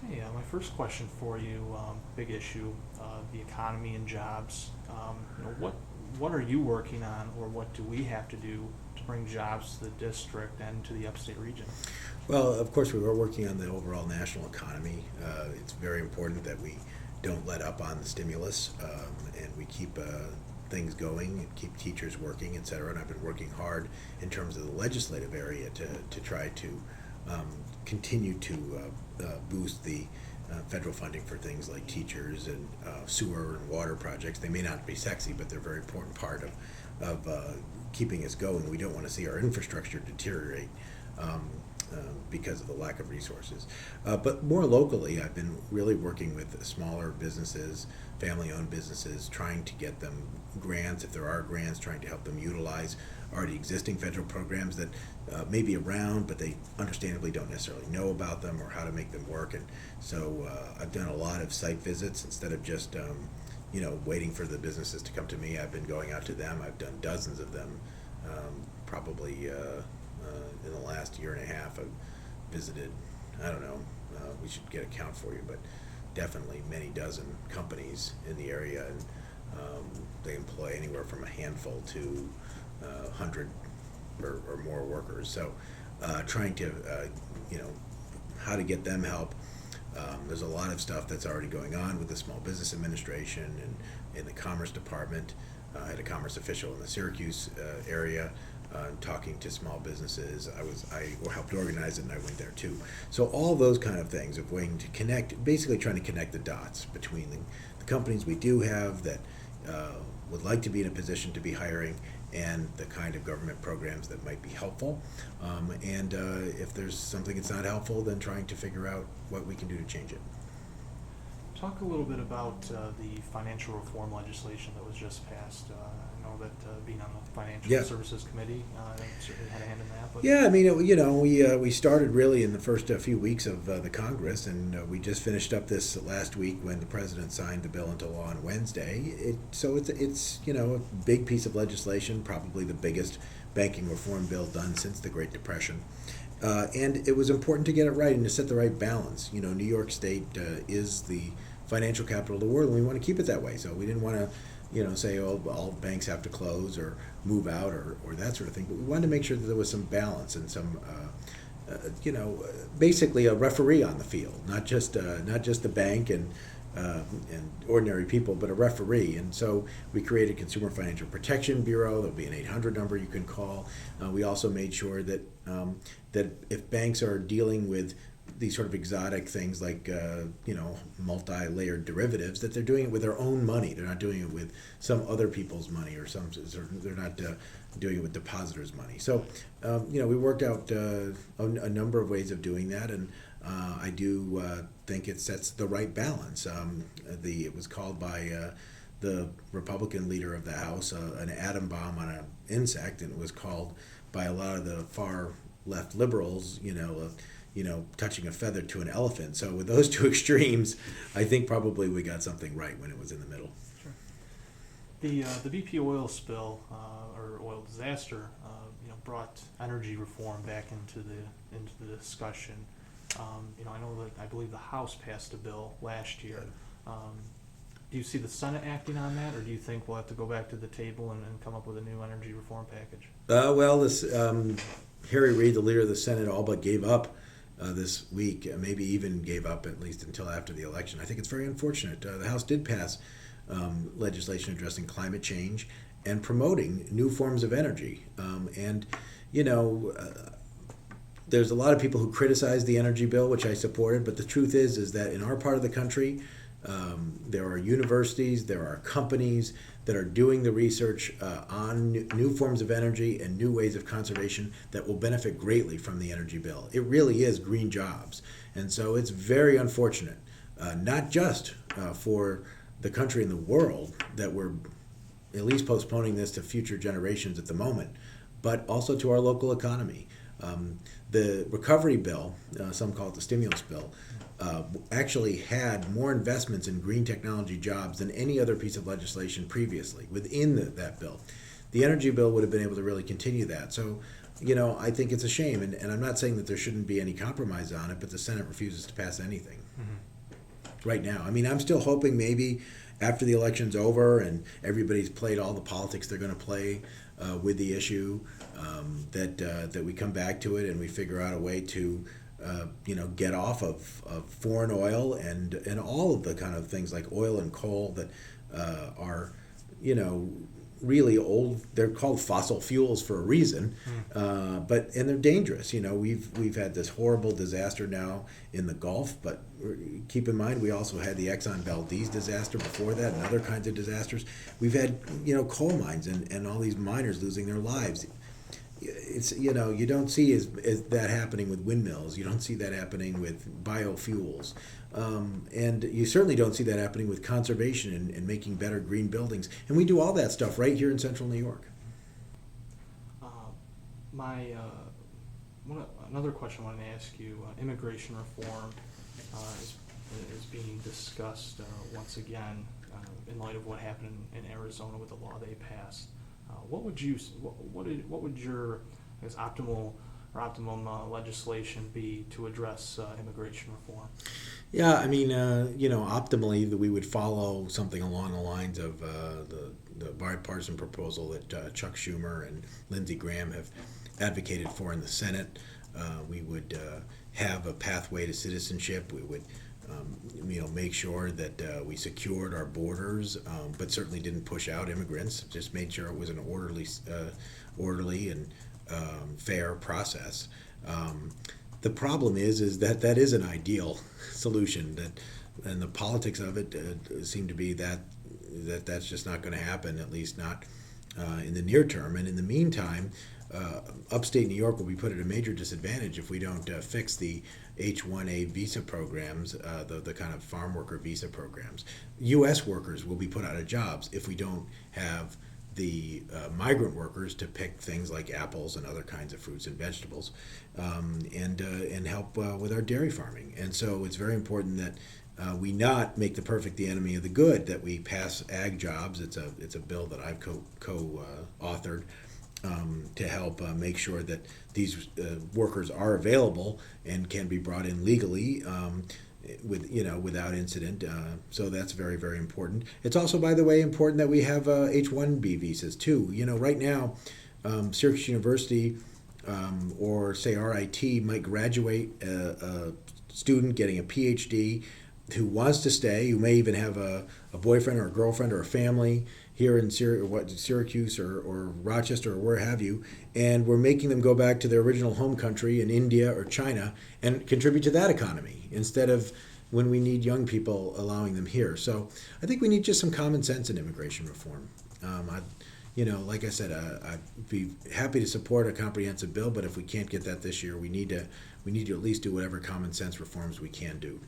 Hey, my first question for you, big issue, the economy and jobs. What are you working on, or what do we have to do to bring jobs to the district and to the upstate region? Well, of course, we were working on the overall national economy. It's very important that we don't let up on the stimulus, and we keep things going and keep teachers working, et cetera. And I've been working hard in terms of the legislative area to try to continue to boost the federal funding for things like teachers and sewer and water projects. They may not be sexy, but they're a very important part of keeping us going. We don't want to see our infrastructure deteriorate. Because of the lack of resources. But more locally, I've been really working with smaller businesses, family-owned businesses, trying to get them grants, if there are grants, trying to help them utilize already existing federal programs that may be around, but they understandably don't necessarily know about them or how to make them work. And so I've done a lot of site visits instead of just waiting for the businesses to come to me. I've been going out to them. I've done dozens of them, probably in the last year and a half. I've visited, I don't know, we should get a count for you, but definitely many dozen companies in the area, and they employ anywhere from a handful to 100 or more workers. So trying to, how to get them help. There's a lot of stuff that's already going on with the Small Business Administration and in the Commerce Department. I had a commerce official in the Syracuse area talking to small businesses. I helped organize it, and I went there too. So all those kind of things of waiting to connect, basically trying to connect the dots between the companies we do have that would like to be in a position to be hiring and the kind of government programs that might be helpful. And if there's something that's not helpful, then trying to figure out what we can do to change it. Talk a little bit about the financial reform legislation that was just passed. I know that being on the Financial Yeah. Services Committee, I certainly had a hand in that. But Yeah, I mean, we started really in the first few weeks of the Congress, and we just finished up this last week when the president signed the bill into law on Wednesday. It's a big piece of legislation, probably the biggest banking reform bill done since the Great Depression. And it was important to get it right and to set the right balance. New York State is the financial capital of the world, and we want to keep it that way. So we didn't want to, say, oh, all banks have to close or move out or that sort of thing. But we wanted to make sure that there was some balance and some, basically a referee on the field, not just the bank and ordinary people, but a referee. And so we created Consumer Financial Protection Bureau. There'll be an 800 number you can call. We also made sure that that if banks are dealing with these sort of exotic things like multi-layered derivatives, that they're doing it with their own money. They're not doing it with some other people's money, or they're not doing it with depositors' money. So we worked out a number of ways of doing that, and I do think it sets the right balance. It was called by the Republican leader of the House an atom bomb on an insect, and it was called by a lot of the far left liberals, touching a feather to an elephant. So with those two extremes, I think probably we got something right when it was in the middle. sure. The BP oil spill or oil disaster, brought energy reform back into the discussion. I know that I believe the House passed a bill last year. Do you see the Senate acting on that, or do you think we'll have to go back to the table and come up with a new energy reform package? This Harry Reid, the leader of the Senate, all but gave up this week, maybe even gave up at least until after the election. I think it's very unfortunate. The House did pass legislation addressing climate change and promoting new forms of energy. There's a lot of people who criticize the energy bill, which I supported, but the truth is that in our part of the country, there are universities, there are companies that are doing the research on new forms of energy and new ways of conservation that will benefit greatly from the energy bill. It really is green jobs. And so it's very unfortunate, not just for the country and the world that we're at least postponing this to future generations at the moment, but also to our local economy. The recovery bill, some call it the stimulus bill, actually had more investments in green technology jobs than any other piece of legislation previously within that bill. The energy bill would have been able to really continue that. So I think it's a shame, and I'm not saying that there shouldn't be any compromise on it, but the Senate refuses to pass anything right now. I mean, I'm still hoping maybe after the election's over and everybody's played all the politics they're going to play with the issue, that we come back to it and we figure out a way to get off of foreign oil and all of the kind of things like oil and coal that are really old. They're called fossil fuels for a reason, but they're dangerous. We've had this horrible disaster now in the Gulf, but keep in mind we also had the Exxon Valdez disaster before that, and other kinds of disasters. We've had coal mines and all these miners losing their lives. It's you don't see as that happening with windmills. You don't see that happening with biofuels. And you certainly don't see that happening with conservation and making better green buildings. And we do all that stuff right here in central New York. Another question I wanted to ask you, immigration reform is being discussed once again in light of what happened in Arizona with the law they passed. What would your optimum legislation be to address immigration reform? Yeah, I mean, optimally, that we would follow something along the lines of the bipartisan proposal that Chuck Schumer and Lindsey Graham have advocated for in the Senate. We would have a pathway to citizenship. We would, make sure that we secured our borders, but certainly didn't push out immigrants. Just made sure it was an orderly and fair process. The problem is that is an ideal solution, and the politics of it seem to be that's just not going to happen, at least not in the near term. And in the meantime, upstate New York will be put at a major disadvantage if we don't fix the H-1A visa programs, the kind of farm worker visa programs. U.S. workers will be put out of jobs if we don't have the migrant workers to pick things like apples and other kinds of fruits and vegetables, and help with our dairy farming. And so it's very important that we not make the perfect the enemy of the good, that we pass ag jobs. It's a bill that I've co-authored to help make sure that these workers are available and can be brought in legally without incident. So that's very, very important. It's also, by the way, important that we have H-1B visas too. Right now, Syracuse University or say RIT might graduate a student getting a PhD who wants to stay, who may even have a boyfriend or a girlfriend or a family here in Syracuse or Rochester or where have you, and we're making them go back to their original home country in India or China and contribute to that economy instead of, when we need young people, allowing them here. So I think we need just some common sense in immigration reform. Like I said, I'd be happy to support a comprehensive bill, but if we can't get that this year, we need to at least do whatever common sense reforms we can do.